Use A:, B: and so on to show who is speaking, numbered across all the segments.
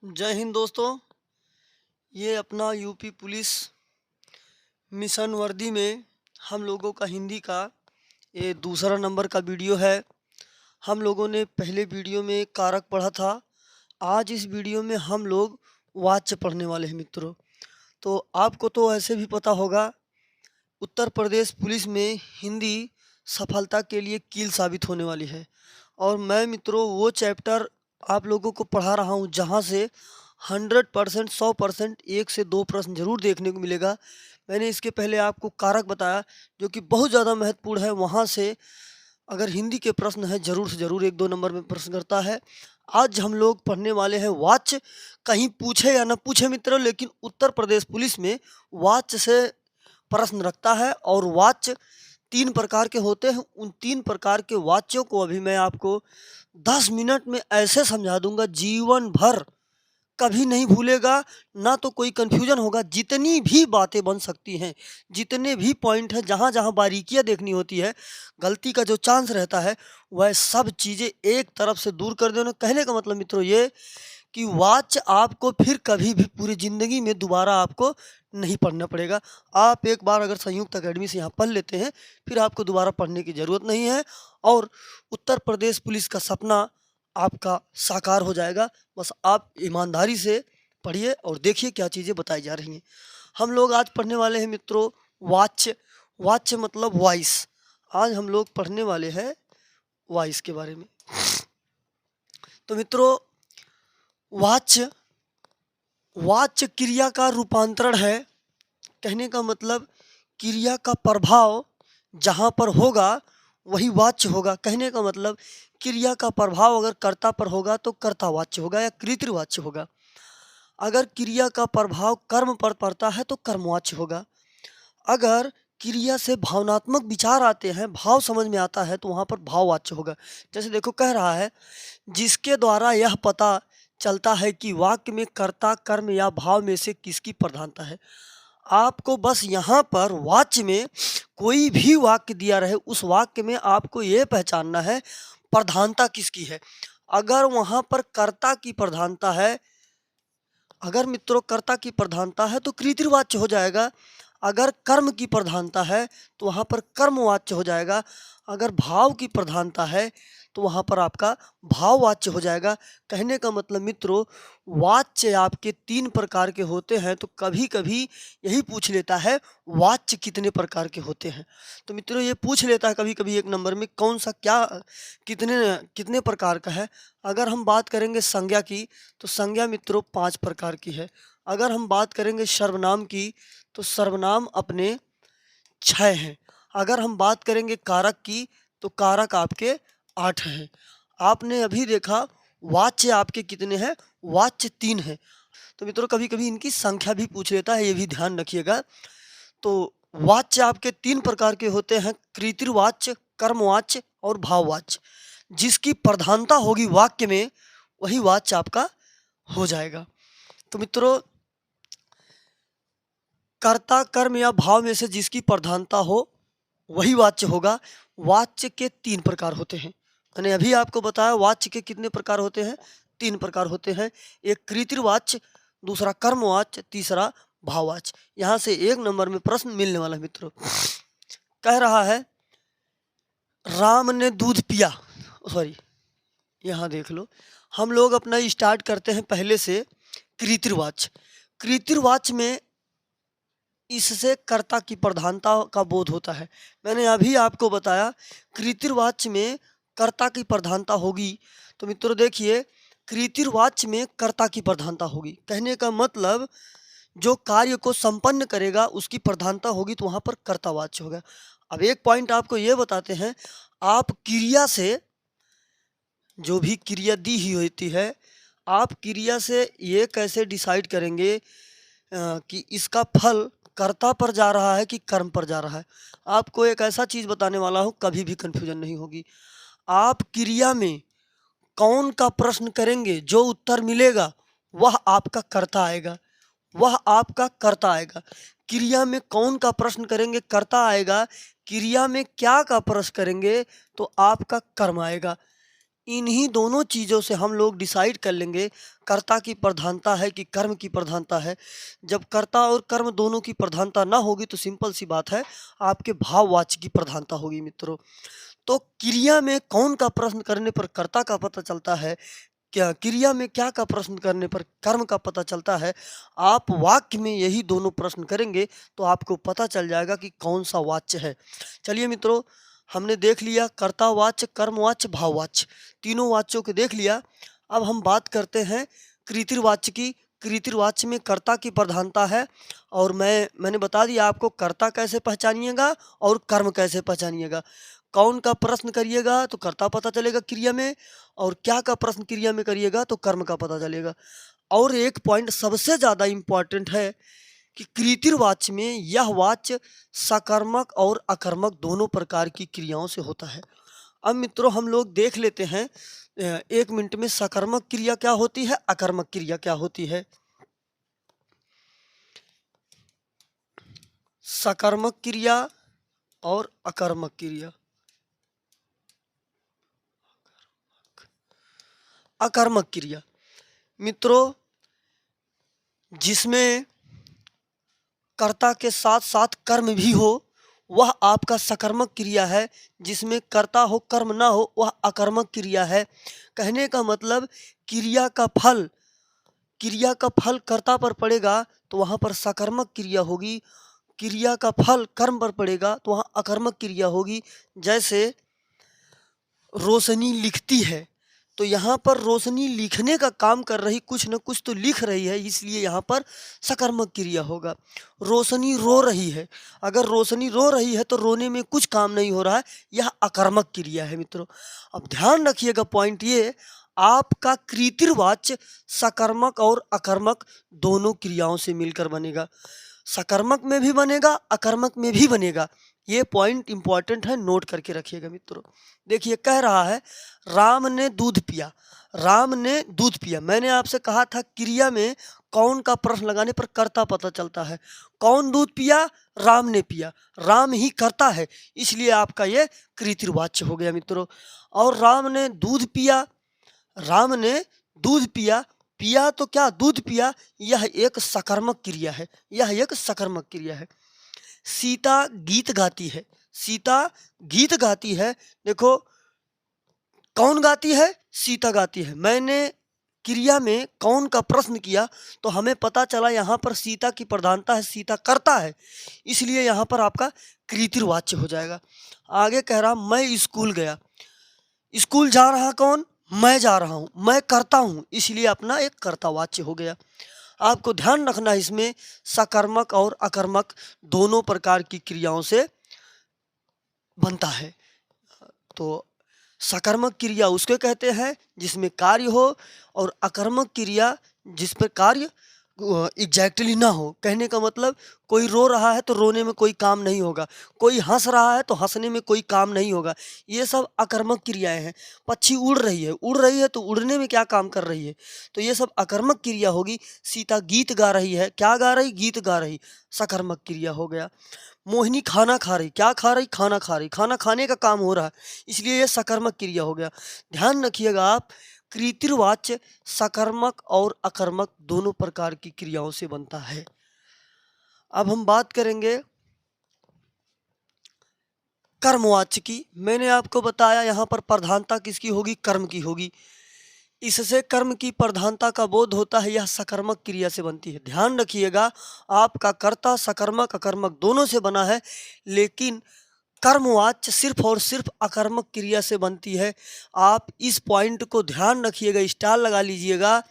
A: जय हिंद दोस्तों। ये अपना यूपी पुलिस मिशन वर्दी में हम लोगों का हिंदी का ये दूसरा नंबर का वीडियो है। हम लोगों ने पहले वीडियो में कारक पढ़ा था। आज इस वीडियो में हम लोग वाच्य पढ़ने वाले हैं मित्रों। तो आपको तो ऐसे भी पता होगा, उत्तर प्रदेश पुलिस में हिंदी सफलता के लिए कील साबित होने वाली है। और मैं मित्रों वो चैप्टर आप लोगों को पढ़ा रहा हूँ जहाँ से 100% 100% एक से दो प्रश्न जरूर देखने को मिलेगा। मैंने इसके पहले आपको कारक बताया जो कि बहुत ज़्यादा महत्वपूर्ण है। वहाँ से अगर हिंदी के प्रश्न है जरूर से जरूर एक दो नंबर में प्रश्न करता है। आज हम लोग पढ़ने वाले हैं वाच्य। कहीं पूछे या न पूछे मित्रों, लेकिन उत्तर प्रदेश पुलिस में वाच्य से प्रश्न रखता है। और वाच्य 3 प्रकार के होते हैं। उन 3 प्रकार के वाच्यों को अभी मैं आपको 10 मिनट में ऐसे समझा दूंगा, जीवन भर कभी नहीं भूलेगा। ना तो कोई कंफ्यूजन होगा। जितनी भी बातें बन सकती हैं, जितने भी पॉइंट हैं, जहाँ जहाँ बारीकियाँ देखनी होती है, गलती का जो चांस रहता है, वह सब चीज़ें एक तरफ से दूर कर देना। कहने का मतलब मित्रों ये कि वाच आपको फिर कभी भी पूरी ज़िंदगी में दोबारा आपको नहीं पढ़ना पड़ेगा। आप एक बार अगर संयुक्त अकेडमी से यहाँ पढ़ लेते हैं, फिर आपको दोबारा पढ़ने की ज़रूरत नहीं है और उत्तर प्रदेश पुलिस का सपना आपका साकार हो जाएगा। बस आप ईमानदारी से पढ़िए और देखिए क्या चीज़ें बताई जा रही हैं। हम लोग आज पढ़ने वाले हैं मित्रों वाच्य। वाच्य मतलब वॉइस। आज हम लोग पढ़ने वाले हैं वॉइस के बारे में। तो मित्रों वाच्य वाच्य क्रिया का रूपांतरण है। कहने का मतलब क्रिया का प्रभाव जहाँ पर होगा वही वाच्य होगा। कहने का मतलब क्रिया का प्रभाव अगर कर्ता पर होगा तो कर्तावाच्य होगा या कृतवाच्य होगा। अगर क्रिया का प्रभाव कर्म पर पड़ता है तो कर्मवाच्य होगा। अगर क्रिया से भावनात्मक विचार आते हैं, भाव समझ में आता है, तो वहाँ पर भाववाच्य होगा। जैसे देखो कह रहा है, जिसके द्वारा यह पता चलता है कि वाक्य में कर्ता, कर्म या भाव में से किसकी प्रधानता है। आपको बस यहाँ पर वाच्य में कोई भी वाक्य दिया रहे, उस वाक्य में आपको ये पहचानना है प्रधानता किसकी है। अगर वहाँ पर कर्ता की प्रधानता है, अगर मित्रों कर्ता की प्रधानता है तो कृतवाच्य हो जाएगा। अगर कर्म की प्रधानता है तो वहाँ पर कर्मवाच्य हो जाएगा। अगर भाव की प्रधानता है तो वहाँ पर आपका भाववाच्य हो जाएगा। कहने का मतलब मित्रों वाच्य आपके 3 प्रकार के होते हैं। तो कभी कभी यही पूछ लेता है वाच्य कितने प्रकार के होते हैं। तो मित्रों ये पूछ लेता है कभी कभी एक नंबर में कौन सा क्या कितने कितने प्रकार का है। अगर हम बात करेंगे संज्ञा की तो संज्ञा मित्रों 5 प्रकार की है। अगर हम बात करेंगे सर्वनाम की तो सर्वनाम अपने 6 हैं। अगर हम बात करेंगे कारक की तो कारक आपके 8 हैं। आपने अभी देखा वाच्य आपके कितने हैं, वाच्य 3 हैं। तो मित्रों कभी कभी इनकी संख्या भी पूछ लेता है, ये भी ध्यान रखिएगा। तो वाच्य आपके 3 प्रकार के होते हैं, कृतवाच्य, कर्मवाच्य और भाववाच्य। जिसकी प्रधानता होगी वाक्य में वही वाच्य आपका हो जाएगा। तो मित्रों कर्ता, कर्म या भाव में से जिसकी प्रधानता हो वही वाच्य होगा। वाच्य के 3 प्रकार होते हैं। मैंने अभी आपको बताया वाच्य के कितने प्रकार होते हैं, 3 प्रकार होते हैं। एक कृतवाच्य, दूसरा कर्मवाच्य, तीसरा भाववाच्य। यहाँ से 1 नंबर में प्रश्न मिलने वाला है मित्रों। कह रहा है राम ने दूध पिया। सॉरी, यहाँ देख लो। हम लोग अपना स्टार्ट करते हैं पहले से कृतवाच्य। कृतवाच्य में इससे कर्ता की प्रधानता का बोध होता है। मैंने अभी आपको बताया कृतवाच्य में कर्ता की प्रधानता होगी। तो मित्रों देखिए कृतवाच्य में कर्ता की प्रधानता होगी। कहने का मतलब जो कार्य को संपन्न करेगा उसकी प्रधानता होगी, तो वहाँ पर कर्तावाच्य होगा। अब एक पॉइंट आपको ये बताते हैं, आप क्रिया से जो भी क्रिया दी ही होती है, आप क्रिया से ये कैसे डिसाइड करेंगे कि इसका फल कर्ता पर जा रहा है कि कर्म पर जा रहा है। आपको एक ऐसा चीज़ बताने वाला हूँ, कभी भी कन्फ्यूजन नहीं होगी। आप क्रिया में कौन का प्रश्न करेंगे, जो उत्तर मिलेगा वह आपका कर्ता आएगा, वह आपका कर्ता आएगा। क्रिया में कौन का प्रश्न करेंगे, कर्ता आएगा। क्रिया में क्या का प्रश्न करेंगे तो आपका कर्म आएगा। इन्हीं दोनों चीज़ों से हम लोग डिसाइड कर लेंगे कर्ता की प्रधानता है कि कर्म की प्रधानता है। जब कर्ता और कर्म दोनों की प्रधानता ना होगी तो सिंपल सी बात है, आपके भाववाच्य की प्रधानता होगी मित्रों। तो क्रिया में कौन का प्रश्न करने पर कर्ता का पता चलता है, क्या क्रिया में क्या का प्रश्न करने पर कर्म का पता चलता है। आप वाक्य में यही दोनों प्रश्न करेंगे तो आपको पता चल जाएगा कि कौन सा वाच्य है। चलिए मित्रों, हमने देख लिया कर्तावाच्य, कर्मवाच्य, भाववाच्य, तीनों वाच्यों को देख लिया। अब हम बात करते हैं कृतिवाच्य की। कृतिवाच्य में कर्ता की प्रधानता है और मैंने बता दिया आपको कर्ता कैसे पहचानिएगा और कर्म कैसे पहचानिएगा। कौन का प्रश्न करिएगा तो कर्ता पता चलेगा क्रिया में, और क्या का प्रश्न क्रिया में करिएगा तो कर्म का पता चलेगा। और एक पॉइंट सबसे ज़्यादा इम्पॉर्टेंट है कि कृतिवाच्य में यह वाच्य सकर्मक और अकर्मक दोनों प्रकार की क्रियाओं से होता है। अब मित्रों हम लोग देख लेते हैं 1 मिनट में सकर्मक क्रिया क्या होती है, अकर्मक क्रिया क्या होती है। सकर्मक क्रिया और अकर्मक क्रिया। अकर्मक क्रिया मित्रों जिसमें कर्ता के साथ साथ कर्म भी हो वह आपका सकर्मक क्रिया है। जिसमें कर्ता हो कर्म ना हो वह अकर्मक क्रिया है। कहने का मतलब क्रिया का फल कर्ता पर पड़ेगा तो वहाँ पर सकर्मक क्रिया होगी। क्रिया का फल कर्म पर पड़ेगा तो वहाँ अकर्मक क्रिया होगी। जैसे रोशनी लिखती है तो यहाँ पर रोशनी लिखने का काम कर रही, कुछ न कुछ तो लिख रही है, इसलिए यहाँ पर सकर्मक क्रिया होगा। रोशनी रो रही है, अगर रोशनी रो रही है तो रोने में कुछ काम नहीं हो रहा है, यह अकर्मक क्रिया है मित्रों। अब ध्यान रखिएगा पॉइंट ये, आपका कृतिवाच्य सकर्मक और अकर्मक दोनों क्रियाओं से मिलकर बनेगा। सकर्मक में भी बनेगा, अकर्मक में भी बनेगा। ये पॉइंट इंपॉर्टेंट है, नोट करके रखिएगा मित्रों। देखिए कह रहा है राम ने दूध पिया। राम ने दूध पिया, मैंने आपसे कहा था क्रिया में कौन का प्रश्न लगाने पर कर्ता पता चलता है। कौन दूध पिया, राम ने पिया, राम ही कर्ता है, इसलिए आपका ये कृतिवाच्य हो गया मित्रों। और राम ने दूध पिया, राम ने दूध पिया, पिया तो क्या दूध पिया, यह एक सकर्मक क्रिया है, यह एक सकर्मक क्रिया है। सीता गीत गाती है, सीता गीत गाती है, देखो कौन गाती है, सीता गाती है। मैंने क्रिया में कौन का प्रश्न किया तो हमें पता चला यहाँ पर सीता की प्रधानता है, सीता करता है, इसलिए यहाँ पर आपका कृतिवाच्य हो जाएगा। आगे कह रहा मैं स्कूल गया, स्कूल जा रहा कौन, मैं जा रहा हूँ, मैं करता हूँ, इसलिए अपना एक कर्तावाच्य हो गया। आपको ध्यान रखना इसमें सकर्मक और अकर्मक दोनों प्रकार की क्रियाओं से बनता है। तो सकर्मक क्रिया उसके कहते हैं जिसमें कार्य हो, और अकर्मक क्रिया जिस पर कार्य एग्जैक्टली ना हो। कहने का मतलब कोई रो रहा है तो रोने में कोई काम नहीं होगा, कोई हंस रहा है तो हंसने में कोई काम नहीं होगा, ये सब अकर्मक क्रियाएं हैं। पक्षी उड़ रही है तो उड़ने में क्या काम कर रही है, तो ये सब अकर्मक क्रिया होगी। सीता गीत गा रही है, क्या गा रही, गीत गा रही, सकर्मक क्रिया हो गया। मोहिनी खाना खा रही, क्या खा रही, खाना खा रही, खाना खाने का काम हो रहा है, इसलिए यह सकर्मक क्रिया हो गया। ध्यान रखिएगा आप, कृतिवाच्य सकर्मक और अकर्मक दोनों प्रकार की क्रियाओं से बनता है। अब हम बात करेंगे कर्मवाच्य की। मैंने आपको बताया यहाँ पर प्रधानता किसकी होगी, कर्म की होगी। इससे कर्म की प्रधानता का बोध होता है, यह सकर्मक क्रिया से बनती है। ध्यान रखिएगा आपका कर्ता सकर्मक अकर्मक दोनों से बना है, लेकिन कर्मवाच्य सिर्फ और सिर्फ अकर्मक क्रिया से बनती है। आप इस पॉइंट को ध्यान रखिएगा, स्टार लगा लीजिएगा।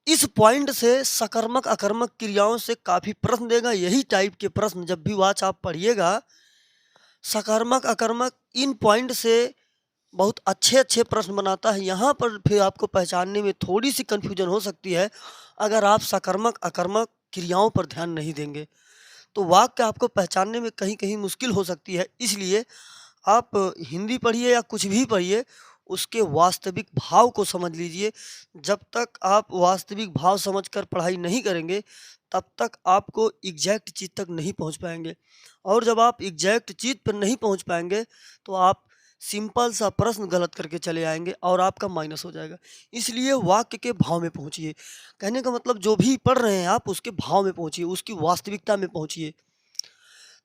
A: इस पॉइंट से सकर्मक अकर्मक क्रियाओं से काफ़ी प्रश्न देगा। यही टाइप के प्रश्न जब भी वाच आप पढ़िएगा, सकर्मक अकर्मक इन पॉइंट से बहुत अच्छे अच्छे प्रश्न बनाता है। यहाँ पर फिर आपको पहचानने में थोड़ी सी कन्फ्यूजन हो सकती है अगर आप सकर्मक अकर्मक क्रियाओं पर ध्यान नहीं देंगे, तो वाक्य आपको पहचानने में कहीं कहीं मुश्किल हो सकती है। इसलिए आप हिंदी पढ़िए या कुछ भी पढ़िए, उसके वास्तविक भाव को समझ लीजिए। जब तक आप वास्तविक भाव समझकर पढ़ाई नहीं करेंगे तब तक आपको एग्जैक्ट चीज़ तक नहीं पहुंच पाएंगे, और जब आप एग्जैक्ट चीज़ पर नहीं पहुंच पाएंगे तो आप सिंपल सा प्रश्न गलत करके चले आएंगे और आपका माइनस हो जाएगा। इसलिए वाक्य के भाव में पहुंचिए। कहने का मतलब जो भी पढ़ रहे हैं आप उसके भाव में पहुंचिए, उसकी वास्तविकता में पहुंचिए।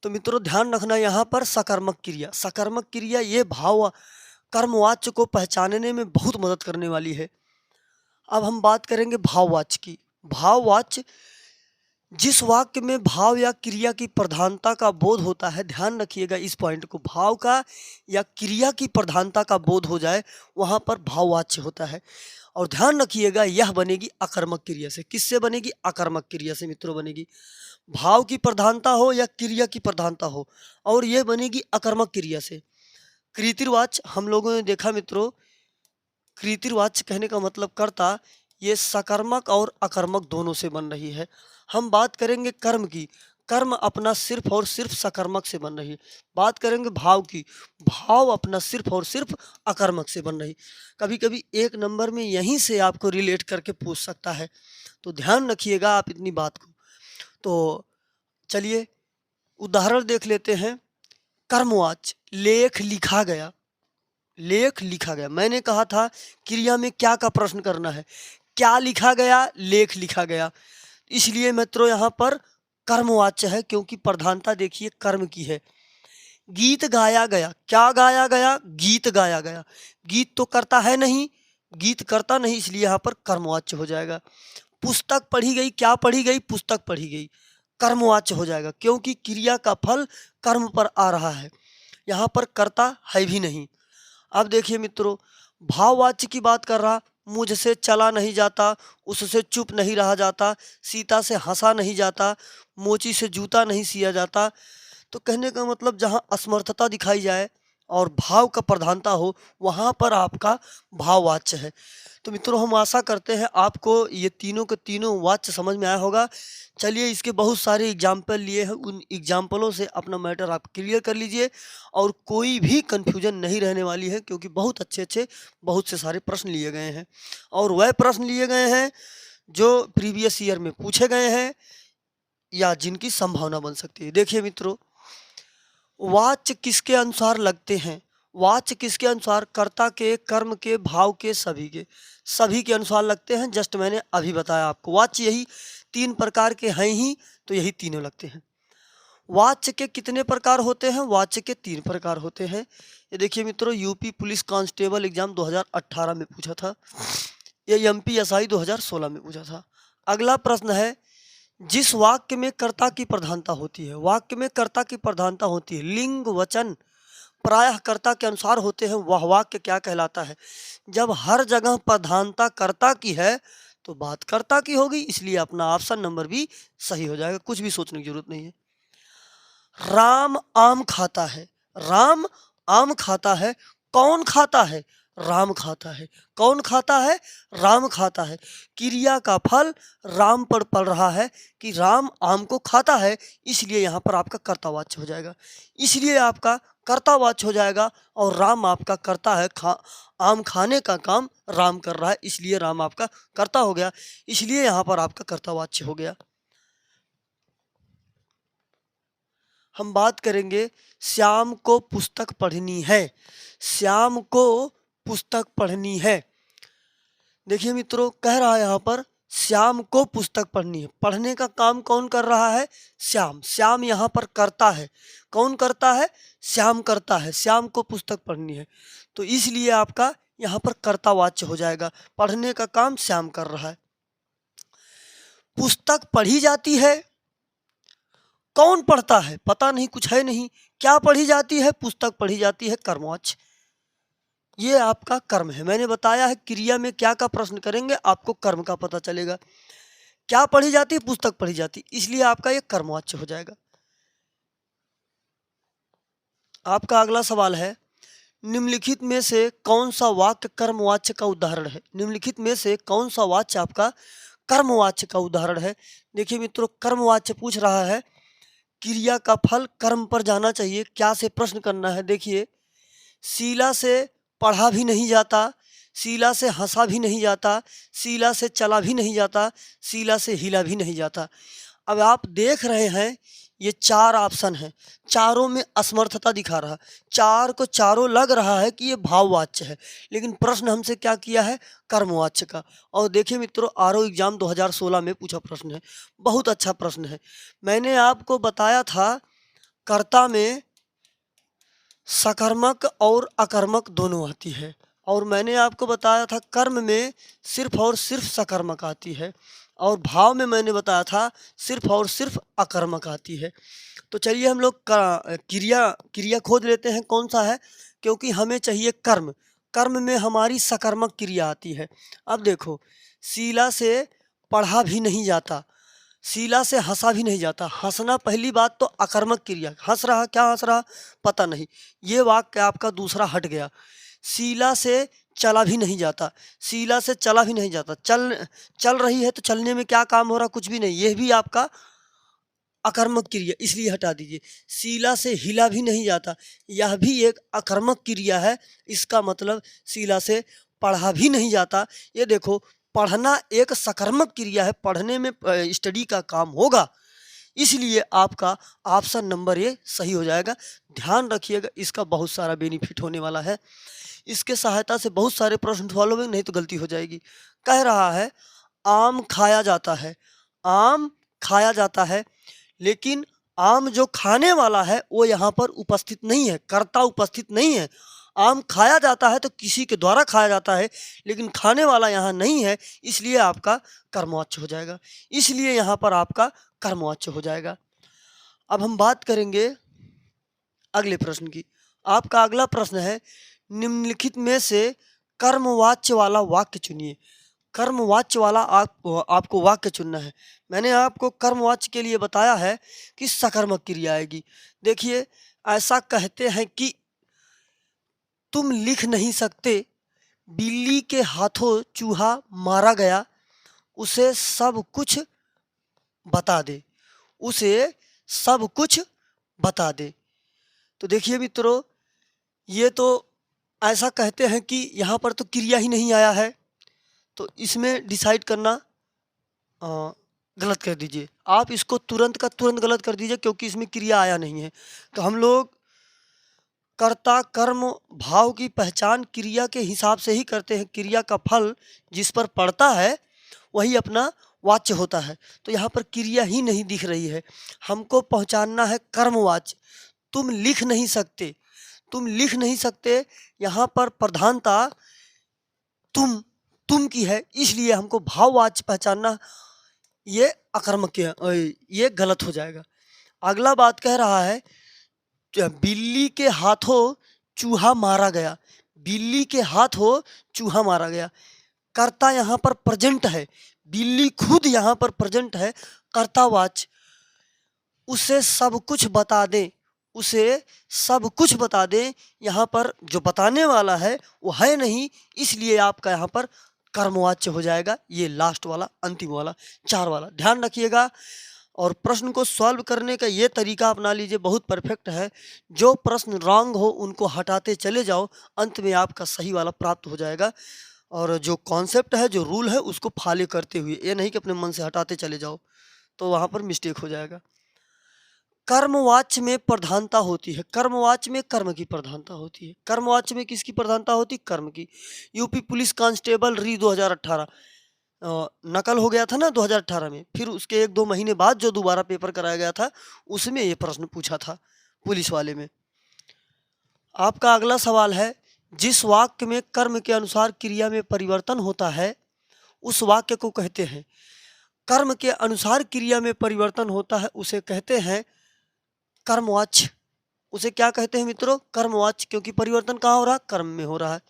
A: तो मित्रों ध्यान रखना, यहाँ पर सकर्मक क्रिया, सकर्मक क्रिया ये भाव कर्मवाच्य को पहचानने में बहुत मदद करने वाली है। अब हम बात करेंगे भाववाच्य की। भाववाच्य जिस वाक्य में भाव या क्रिया की प्रधानता का बोध होता है, ध्यान रखिएगा इस पॉइंट को, भाव का या क्रिया की प्रधानता का बोध हो जाए वहाँ पर भाववाच्य होता है। और ध्यान रखिएगा यह बनेगी अकर्मक क्रिया से। किससे बनेगी? अकर्मक क्रिया से मित्रों बनेगी। भाव की प्रधानता हो या क्रिया की प्रधानता हो, और यह बनेगी अकर्मक क्रिया से। कृतिवाच्य हम लोगों ने देखा मित्रों, कृतिवाच्य कहने का मतलब कर्ता, ये सकर्मक और अकर्मक दोनों से बन रही है। हम बात करेंगे कर्म की, कर्म अपना सिर्फ और सिर्फ सकर्मक से बन रही है। बात करेंगे भाव की, भाव अपना सिर्फ और सिर्फ अकर्मक से बन रही। कभी कभी एक नंबर में यहीं से आपको रिलेट करके पूछ सकता है, तो ध्यान रखिएगा आप इतनी बात को। तो चलिए उदाहरण देख लेते हैं। कर्मवाच्य, लेख लिखा गया, लेख लिखा गया। मैंने कहा था क्रिया में क्या का प्रश्न करना है, क्या लिखा गया? लेख लिखा गया। इसलिए मित्रों यहाँ पर कर्मवाच्य है, क्योंकि प्रधानता देखिए कर्म की है। गीत गाया गया, क्या गाया गया? गीत गाया गया। गीत तो करता है नहीं, गीत करता नहीं, इसलिए यहाँ पर कर्मवाच्य हो जाएगा। पुस्तक पढ़ी गई, क्या पढ़ी गई? पुस्तक पढ़ी गई, कर्मवाच्य हो जाएगा, क्योंकि क्रिया का फल कर्म पर आ रहा है, यहाँ पर कर्ता है भी नहीं। अब देखिए मित्रों, भाववाच्य की बात कर रहा, मुझसे चला नहीं जाता, उससे चुप नहीं रहा जाता, सीता से हंसा नहीं जाता, मोची से जूता नहीं सिया जाता। तो कहने का मतलब जहाँ असमर्थता दिखाई जाए और भाव का प्रधानता हो, वहाँ पर आपका भाववाच्य है। तो मित्रों हम आशा करते हैं आपको ये तीनों के तीनों वाच्य समझ में आया होगा। चलिए इसके बहुत सारे एग्जाम्पल लिए हैं, उन एग्जाम्पलों से अपना मैटर आप क्लियर कर लीजिए, और कोई भी कन्फ्यूजन नहीं रहने वाली है, क्योंकि बहुत अच्छे बहुत से सारे प्रश्न लिए गए हैं, और वह प्रश्न लिए गए हैं जो प्रीवियस ईयर में पूछे गए हैं या जिनकी संभावना बन सकती है। देखिए मित्रों, वाच्य किसके अनुसार लगते हैं? वाच्य किसके अनुसार? कर्ता के, कर्म के, भाव के, सभी के अनुसार लगते हैं। जस्ट मैंने अभी बताया आपको, वाच्य यही तीन प्रकार के हैं ही, तो यही तीनों लगते हैं। वाच्य के कितने प्रकार होते हैं? वाच्य के 3 प्रकार होते हैं। ये देखिए मित्रों, यूपी पुलिस कांस्टेबल एग्जाम 2018 में पूछा था, ये एमपीएसआई 2016 में पूछा था। अगला प्रश्न है, जिस वाक्य में कर्ता की प्रधानता होती है, वाक्य में कर्ता की प्रधानता होती है, लिंग वचन प्रायः कर्ता के अनुसार होते हैं, वह वाक्य क्या कहलाता है? जब हर जगह प्रधानता कर्ता की है तो बात कर्ता की होगी, इसलिए अपना ऑप्शन नंबर भी सही हो जाएगा, कुछ भी सोचने की जरूरत नहीं है। राम आम खाता है, राम आम खाता है, कौन खाता है? राम खाता है। कौन खाता है? राम खाता है। क्रिया का फल राम पर पड़ रहा है कि राम आम को खाता है, इसलिए यहाँ पर आपका कर्तावाच्य हो जाएगा, इसलिए आपका कर्तावाच्य हो जाएगा। और राम आपका कर्ता है, आम खाने का काम राम कर रहा है, इसलिए राम आपका कर्ता हो गया, इसलिए यहाँ पर आपका कर्तावाच्य हो गया। हम बात करेंगे, श्याम को पुस्तक पढ़नी है, श्याम को पुस्तक पढ़नी है। देखिए मित्रों, कह रहा है यहाँ पर श्याम को पुस्तक पढ़नी है, पढ़ने का काम कौन कर रहा है? श्याम। श्याम यहाँ पर करता है, कौन करता है? श्याम करता है, श्याम को पुस्तक पढ़नी है, तो इसलिए आपका यहाँ पर कर्तावाच्य हो जाएगा, पढ़ने का काम श्याम कर रहा है। पुस्तक पढ़ी जाती है, कौन पढ़ता है? पता नहीं, कुछ है नहीं, क्या पढ़ी जाती है? पुस्तक पढ़ी जाती है, कर्मवाच्य। ये आपका कर्म है। मैंने बताया है क्रिया में क्या का प्रश्न करेंगे आपको कर्म का पता चलेगा। क्या पढ़ी जाती है? पुस्तक पढ़ी जाती, इसलिए आपका ये कर्मवाच्य हो जाएगा। आपका अगला सवाल है, निम्नलिखित में से कौन सा वाक्य कर्मवाच्य का उदाहरण है? निम्नलिखित में से कौन सा वाच्य आपका कर्मवाच्य का उदाहरण है? देखिए मित्रों, कर्मवाच्य पूछ रहा है, क्रिया का फल कर्म पर जाना चाहिए, क्या से प्रश्न करना है? देखिए, शीला से पढ़ा भी नहीं जाता, शीला से हंसा भी नहीं जाता, शीला से चला भी नहीं जाता, शीला से हिला भी नहीं जाता। अब आप देख रहे हैं ये 4 ऑप्शन है, चारों में असमर्थता दिखा रहा है। चार को चारों लग रहा है कि ये भाववाच्य है, लेकिन प्रश्न हमसे क्या किया है, कर्मवाच्य का। और देखिए मित्रों, आरओ एग्जाम 2016 में पूछा प्रश्न है, बहुत अच्छा प्रश्न है। मैंने आपको बताया था कर्ता में सकर्मक और अकर्मक दोनों आती है, और मैंने आपको बताया था कर्म में सिर्फ और सिर्फ सकर्मक आती है, और भाव में मैंने बताया था सिर्फ और सिर्फ अकर्मक आती है। तो चलिए हम लोग क्रिया खोज लेते हैं कौन सा है, क्योंकि हमें चाहिए कर्म। कर्म में हमारी सकर्मक क्रिया आती है। अब देखो, शीला से पढ़ा भी नहीं जाता, शीला से हंसा भी नहीं जाता। हंसना पहली बात तो अकर्मक क्रिया, हंस रहा, क्या हंस रहा पता नहीं, ये वाक्य आपका दूसरा हट गया। शीला से चला भी नहीं जाता, शीला से चला भी नहीं जाता, चल रही है तो चलने में क्या काम हो रहा, कुछ भी नहीं, यह भी आपका अकर्मक क्रिया, इसलिए हटा दीजिए। शीला से हिला भी नहीं जाता, यह भी एक अकर्मक क्रिया है, इसका मतलब शीला से पढ़ा भी नहीं जाता। ये देखो, पढ़ना एक सकर्मक क्रिया है, पढ़ने में स्टडी का काम होगा, इसलिए आपका ऑप्शन नंबर ए सही हो जाएगा। ध्यान रखिएगा, इसका बहुत सारा बेनिफिट होने वाला है, इसके सहायता से बहुत सारे प्रश्न सॉल्व होंगे, नहीं तो गलती हो जाएगी। कह रहा है आम खाया जाता है, आम खाया जाता है, लेकिन आम जो खाने वाला है वो यहाँ पर उपस्थित नहीं है, कर्ता उपस्थित नहीं है। आम खाया जाता है तो किसी के द्वारा खाया जाता है, लेकिन खाने वाला यहाँ नहीं है, इसलिए आपका कर्मवाच्य हो जाएगा, इसलिए यहाँ पर आपका कर्मवाच्य हो जाएगा। अब हम बात करेंगे अगले प्रश्न की। आपका अगला प्रश्न है, निम्नलिखित में से कर्मवाच्य वाला वाक्य चुनिए। कर्मवाच्य वाला आपको वाक्य चुनना है। मैंने आपको कर्मवाच्य के लिए बताया है कि सकर्मक क्रिया आएगी। देखिए, ऐसा कहते हैं कि तुम लिख नहीं सकते, बिल्ली के हाथों चूहा मारा गया, उसे सब कुछ बता दे, उसे सब कुछ बता दे। तो देखिए मित्रों, ये तो ऐसा कहते हैं कि यहाँ पर तो क्रिया ही नहीं आया है, तो इसमें डिसाइड करना गलत कर दीजिए। आप इसको तुरंत का तुरंत गलत कर दीजिए, क्योंकि इसमें क्रिया आया नहीं है। तो हम लोग कर्ता कर्म भाव की पहचान क्रिया के हिसाब से ही करते हैं। क्रिया का फल जिस पर पड़ता है वही अपना वाच्य होता है। तो यहाँ पर क्रिया ही नहीं दिख रही है, हमको पहचानना है कर्मवाच्य। तुम लिख नहीं सकते, तुम लिख नहीं सकते, यहाँ पर प्रधानता तुम की है, इसलिए हमको भाववाच्य पहचानना, ये अकर्मक, ये गलत हो जाएगा। अगला बात कह रहा है, बिल्ली के हाथों चूहा मारा गया, बिल्ली के हाथों चूहा मारा गया। कर्ता यहाँ पर प्रेजेंट है, बिल्ली खुद यहाँ पर प्रेजेंट है, कर्तावाच्य। उसे सब कुछ बता दें, उसे सब कुछ बता दें, यहाँ पर जो बताने वाला है वो है नहीं, इसलिए आपका यहाँ पर कर्मवाच्य हो जाएगा। ये लास्ट वाला, अंतिम वाला, 4 वाला ध्यान रखिएगा। और प्रश्न को सॉल्व करने का ये तरीका अपना लीजिए, बहुत परफेक्ट है। जो प्रश्न रॉन्ग हो उनको हटाते चले जाओ, अंत में आपका सही वाला प्राप्त हो जाएगा। और जो कॉन्सेप्ट है, जो रूल है, उसको फॉलो करते हुए, ये नहीं कि अपने मन से हटाते चले जाओ, तो वहाँ पर मिस्टेक हो जाएगा। कर्मवाच्य में प्रधानता होती है, कर्मवाच्य में कर्म की प्रधानता होती है। कर्मवाच्य में किसकी प्रधानता होती है? कर्म की। यूपी पुलिस कांस्टेबल री 2018 नकल हो गया था ना 2018 में, फिर उसके 1-2 महीने बाद जो दोबारा पेपर कराया गया था, उसमें ये प्रश्न पूछा था पुलिस वाले में। आपका अगला सवाल है, जिस वाक्य में कर्म के अनुसार क्रिया में परिवर्तन होता है उस वाक्य को कहते हैं। कर्म के अनुसार क्रिया में परिवर्तन होता है उसे कहते हैं कर्मवाच्य। उसे क्या कहते हैं मित्रों? कर्मवाच्य, क्योंकि परिवर्तन कहाँ हो रहा है? कर्म में हो रहा है।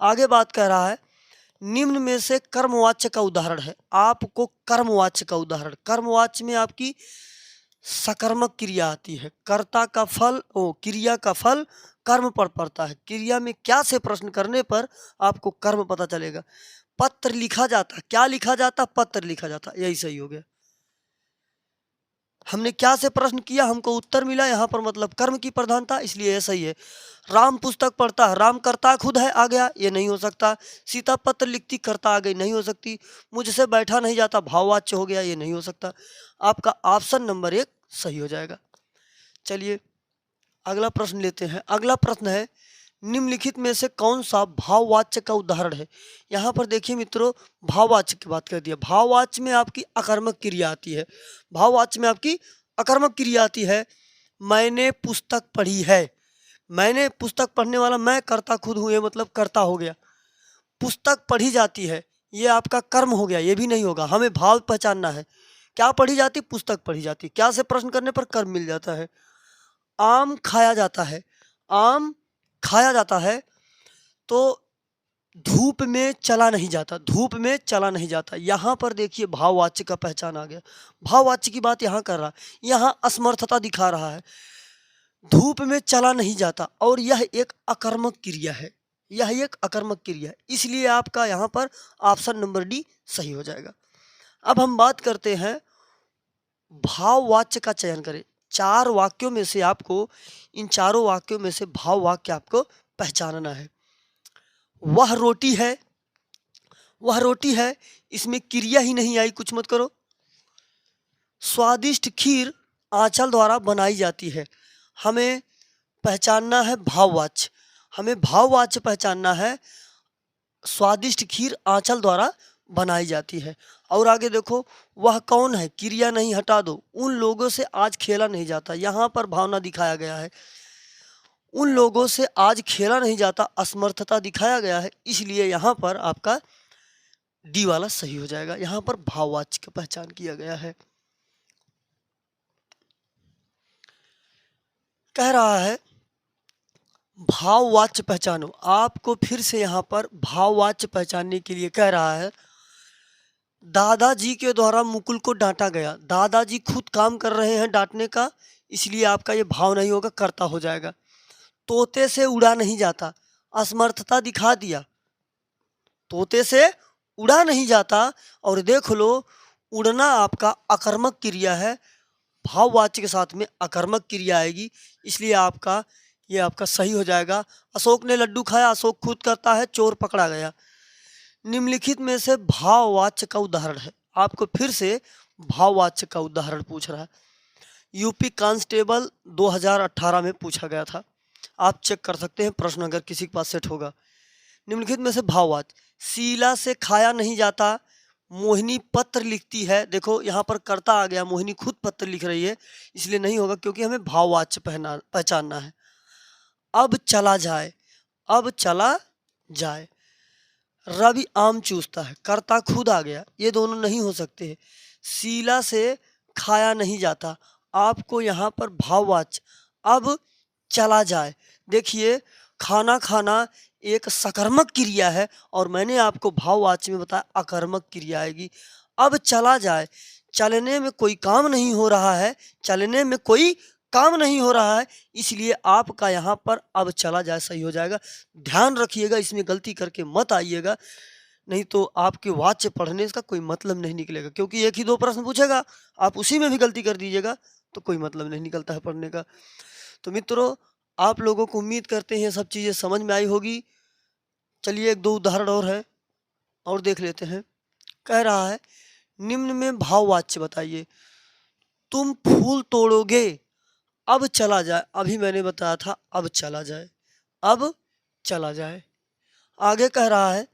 A: आगे बात कह रहा है, निम्न में से कर्मवाच्य का उदाहरण है। आपको कर्मवाच्य का उदाहरण, कर्मवाच्य में आपकी सकर्मक क्रिया आती है, कर्ता का फल क्रिया का फल कर्म पर पड़ता है। क्रिया में क्या से प्रश्न करने पर आपको कर्म पता चलेगा। पत्र लिखा जाता, क्या लिखा जाता? पत्र लिखा जाता, यही सही हो गया। हमने क्या से प्रश्न किया, हमको उत्तर मिला, यहाँ पर मतलब कर्म की प्रधानता, इसलिए यह सही है। राम पुस्तक पढ़ता है, राम कर्ता खुद है, आ गया, ये नहीं हो सकता। सीता पत्र लिखती, कर्ता आ गई, नहीं हो सकती। मुझसे बैठा नहीं जाता, भाववाच्य हो गया, ये नहीं हो सकता। आपका ऑप्शन नंबर 1 सही हो जाएगा। चलिए अगला प्रश्न लेते हैं। अगला प्रश्न है, निम्नलिखित में से कौन सा भाववाच्य का उदाहरण है। यहाँ पर देखिए मित्रों, भाववाच्य की बात कर दिया। भाववाच्य में आपकी अकर्मक क्रिया आती है। भाववाच्य में आपकी अकर्मक क्रिया आती है। मैंने पुस्तक पढ़ी है। मैंने पुस्तक पढ़ने वाला मैं कर्ता खुद हूँ, ये मतलब कर्ता हो गया। पुस्तक पढ़ी जाती है, ये आपका कर्म हो गया, ये भी नहीं होगा। हमें भाव पहचानना है। क्या पढ़ी जाती? पुस्तक पढ़ी जाती। क्या से प्रश्न करने पर कर्म मिल जाता है। आम खाया जाता है। आम खाया जाता है तो धूप में चला नहीं जाता। धूप में चला नहीं जाता। यहाँ पर देखिए भाववाच्य का पहचान आ गया। भाववाच्य की बात यहाँ कर रहा है, यहाँ असमर्थता दिखा रहा है। धूप में चला नहीं जाता और यह एक अकर्मक क्रिया है। यह एक अकर्मक क्रिया है, इसलिए आपका यहाँ पर ऑप्शन नंबर डी सही हो जाएगा। अब हम बात करते हैं भाववाच्य का चयन करें। 4 वाक्यों में से आपको, इन चारों वाक्यों में से भाव वाक्य आपको पहचानना है। वह रोटी है। वह रोटी है, इसमें क्रिया ही नहीं आई, कुछ मत करो। स्वादिष्ट खीर आंचल द्वारा बनाई जाती है। हमें पहचानना है भाववाच्य। हमें भाववाच्य पहचानना है। स्वादिष्ट खीर आंचल द्वारा बनाई जाती है। और आगे देखो, वह कौन है, क्रिया नहीं, हटा दो। उन लोगों से आज खेला नहीं जाता। यहाँ पर भावना दिखाया गया है। उन लोगों से आज खेला नहीं जाता, असमर्थता दिखाया गया है, इसलिए यहाँ पर आपका डी वाला सही हो जाएगा। यहाँ पर भाववाच्य का पहचान किया गया है। कह रहा है भाववाच्य पहचानो। आपको फिर से यहाँ पर भाववाच्य पहचानने के लिए कह रहा है, दादाजी के द्वारा मुकुल को डांटा गया। दादाजी खुद काम कर रहे हैं डांटने का, इसलिए आपका ये भाव नहीं होगा, कर्ता हो जाएगा। तोते से उड़ा नहीं जाता, असमर्थता दिखा दिया। तोते से उड़ा नहीं जाता, और देख लो उड़ना आपका अकर्मक क्रिया है। भाववाच्य के साथ में अकर्मक क्रिया आएगी, इसलिए आपका ये आपका सही हो जाएगा। अशोक ने लड्डू खाया, अशोक खुद करता है, चोर पकड़ा गया। निम्नलिखित में से भाववाच्य का उदाहरण है। आपको फिर से भाववाच्य का उदाहरण पूछ रहा है। यूपी कांस्टेबल 2018 में पूछा गया था। आप चेक कर सकते हैं प्रश्न अगर किसी के पास सेट होगा। निम्नलिखित में से भाववाच्य, शीला से खाया नहीं जाता। मोहिनी पत्र लिखती है। देखो यहाँ पर कर्ता आ गया, मोहिनी खुद पत्र लिख रही है, इसलिए नहीं होगा, क्योंकि हमें भाववाच्य पहचानना है। अब चला जाए। अब चला जाए। रवि आम चूसता है, कर्ता खुद आ गया, ये दोनों नहीं हो सकते। शीला से खाया नहीं जाता, आपको यहाँ पर भाववाच्य। अब चला जाए, देखिए खाना खाना एक सकर्मक क्रिया है, और मैंने आपको भाववाच्य में बताया अकर्मक क्रिया आएगी। अब चला जाए, चलने में कोई काम नहीं हो रहा है। चलने में कोई काम नहीं हो रहा है, इसलिए आपका यहाँ पर अब चला जाए सही हो जाएगा। ध्यान रखिएगा, इसमें गलती करके मत आइएगा, नहीं तो आपके वाच्य पढ़ने का कोई मतलब नहीं निकलेगा, क्योंकि एक ही 2 प्रश्न पूछेगा, आप उसी में भी गलती कर दीजिएगा तो कोई मतलब नहीं निकलता है पढ़ने का। तो मित्रों, आप लोगों को उम्मीद करते हैं सब चीज़ें समझ में आई होगी। चलिए 1-2 उदाहरण और है, और देख लेते हैं। कह रहा है, निम्न में भाववाच्य बताइए। तुम फूल तोड़ोगे, अब चला जाए। अभी मैंने बताया था अब चला जाए। अब चला जाए। आगे कह रहा है,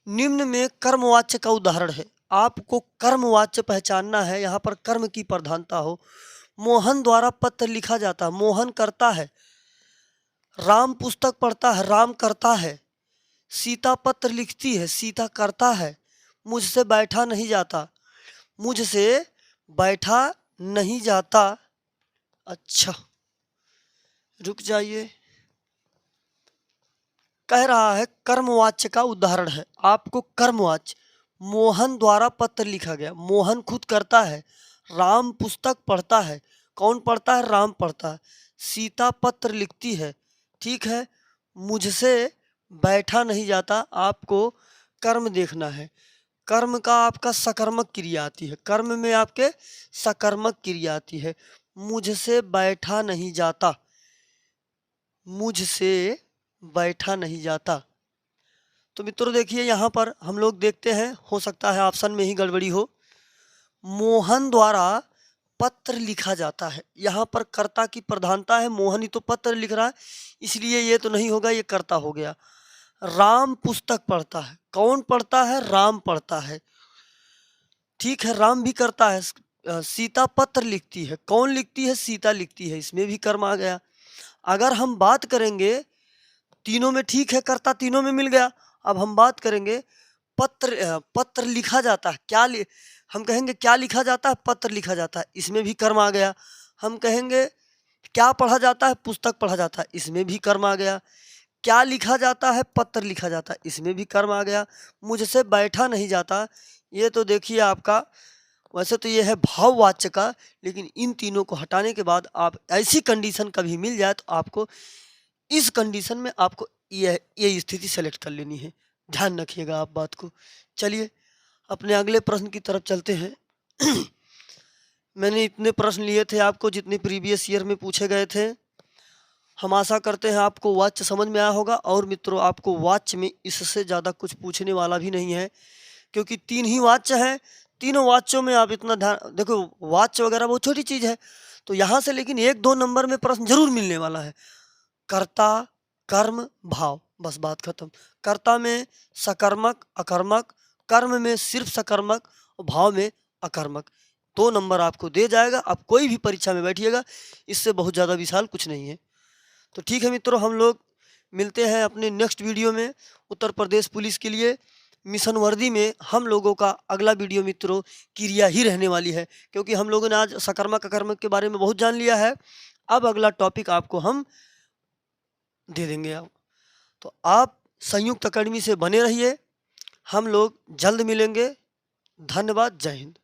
A: निम्न में कर्मवाच्य का उदाहरण है। आपको कर्मवाच्य पहचानना है, यहाँ पर कर्म की प्रधानता हो। मोहन द्वारा पत्र लिखा जाता, मोहन करता है। राम पुस्तक पढ़ता है, राम करता है। सीता पत्र लिखती है, सीता करता है। मुझसे बैठा नहीं जाता, मुझसे बैठा नहीं जाता। अच्छा रुक जाइए, कह रहा है कर्मवाच्य का उदाहरण है। आपको कर्मवाच्य, मोहन द्वारा पत्र लिखा गया, मोहन खुद करता है। राम पुस्तक पढ़ता है, कौन पढ़ता है? राम पढ़ता है। सीता पत्र लिखती है, ठीक है। मुझसे बैठा नहीं जाता, आपको कर्म देखना है। कर्म का आपका सकर्मक क्रिया आती है, कर्म में आपके सकर्मक क्रिया आती है। मुझसे बैठा नहीं जाता, मुझसे बैठा नहीं जाता। तो मित्रों देखिए, यहाँ पर हम लोग देखते हैं, हो सकता है ऑप्शन में ही गड़बड़ी हो। मोहन द्वारा पत्र लिखा जाता है। यहाँ पर कर्ता की प्रधानता है, मोहन ही तो पत्र लिख रहा है, इसलिए ये तो नहीं होगा, ये कर्ता हो गया। राम पुस्तक पढ़ता है, कौन पढ़ता है? राम पढ़ता है, ठीक है, राम भी करता है। सीता पत्र लिखती है, कौन लिखती है? सीता लिखती है, इसमें भी कर्म आ गया। अगर हम बात करेंगे तीनों में, ठीक है, कर्ता तीनों में मिल गया। अब हम बात करेंगे पत्र लिखा जाता है, हम कहेंगे क्या लिखा जाता है? पत्र लिखा जाता है, इसमें भी कर्म आ गया। हम कहेंगे क्या पढ़ा जाता है? पुस्तक पढ़ा जाता है, इसमें भी कर्म आ गया। क्या लिखा जाता है? पत्र लिखा जाता है, इसमें भी कर्म आ गया। मुझसे बैठा नहीं जाता, ये तो देखिए आपका, वैसे तो ये है भाववाच्य का, लेकिन इन तीनों को हटाने के बाद आप ऐसी कंडीशन कभी मिल जाए तो आपको इस कंडीशन में आपको ये स्थिति सेलेक्ट कर लेनी है। ध्यान रखिएगा आप बात को। चलिए अपने अगले प्रश्न की तरफ चलते हैं। मैंने इतने प्रश्न लिए थे आपको जितने प्रीवियस ईयर में पूछे गए थे। हम आशा करते हैं आपको वाच्य समझ में आया होगा। और मित्रों, आपको वाच्य में इससे ज़्यादा कुछ पूछने वाला भी नहीं है, क्योंकि 3 ही वाच्य हैं। तीनों वाच्यों में आप इतना ध्यान देखो, वाच्य वगैरह बहुत छोटी चीज़ है, तो यहाँ से लेकिन 1-2 नंबर में प्रश्न जरूर मिलने वाला है। कर्ता, कर्म, भाव, बस बात खत्म। कर्ता में सकर्मक, अकर्मक, कर्म में सिर्फ सकर्मक और भाव में अकर्मक। 2 नंबर आपको दे जाएगा। आप कोई भी परीक्षा में बैठिएगा, इससे बहुत ज़्यादा विशाल कुछ नहीं है। तो ठीक है मित्रों, हम लोग मिलते हैं अपने नेक्स्ट वीडियो में। उत्तर प्रदेश पुलिस के लिए मिशन वर्दी में हम लोगों का अगला वीडियो मित्रों क्रिया ही रहने वाली है, क्योंकि हम लोगों ने आज सकर्मक अकर्मक के बारे में बहुत जान लिया है। अब अगला टॉपिक आपको हम दे देंगे। आप तो आप संयुक्त अकेडमी से बने रहिए, हम लोग जल्द मिलेंगे। धन्यवाद, जय हिंद।